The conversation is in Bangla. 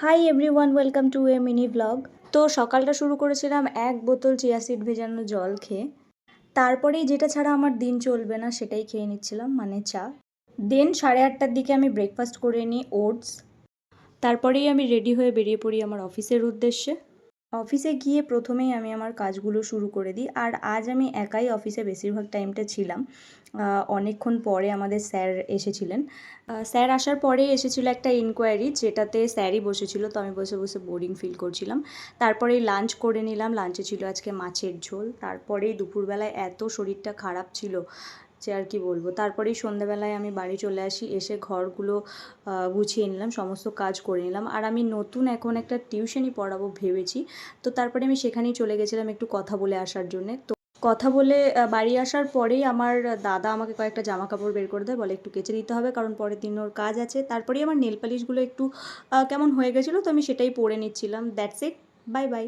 Hi everyone, welcome to A mini blog. তো সকালটা শুরু করেছিলাম এক বোতল চিয়া সিড ভেজানো জল খেয়ে। তারপরেই যেটা ছাড়া আমার দিন চলবে না সেটাই খেয়ে নিচ্ছিলাম, মানে চা। দেন 8:30টার দিকে আমি ব্রেকফাস্ট করে নিই ওটস। তারপরেই আমি রেডি হয়ে বেরিয়ে পড়ি আমার অফিসের উদ্দেশ্যে। অফিসে গিয়ে প্রথমেই আমি আমার কাজগুলো শুরু করে দিই। আর আজ আমি একাই অফিসে বেশিরভাগ টাইমটা ছিলাম। অনেকক্ষণ পরে আমাদের স্যার এসেছিলেন। স্যার আসার পরেই এসেছিল একটা ইনকোয়ারি, যেটাতে স্যারই বসেছিল, তো আমি বসে বসে বোরিং ফিল করছিলাম। তারপরেই লাঞ্চ করে নিলাম। লাঞ্চে ছিল আজকে মাছের ঝোল। তারপরেই দুপুরবেলায় এত শরীরটা খারাপ ছিল যে আর কি বলবো। তারপরেই সন্ধ্যাবেলায় আমি বাড়ি চলে আসি, এসে ঘরগুলো গুছিয়ে নিলাম, সমস্ত কাজ করে নিলাম। আর আমি নতুন এখন একটা টিউশনই পড়াবো ভেবেছি। তো তারপরে আমি সেখানেই চলে গেছিলাম একটু কথা বলে আসার জন্যে। তো কথা বলে বাড়ি আসার পরেই আমার দাদা আমাকে কয়েকটা জামা কাপড় বের করে দেয়, বলে একটু কেচে দিতে হবে কারণ পরের দিন ওর কাজ আছে। তারপরেই আমার নেল পালিশগুলো একটু কেমন হয়ে গেছিলো, তো আমি সেটাই পরে নিচ্ছিলাম। That's it, bye bye.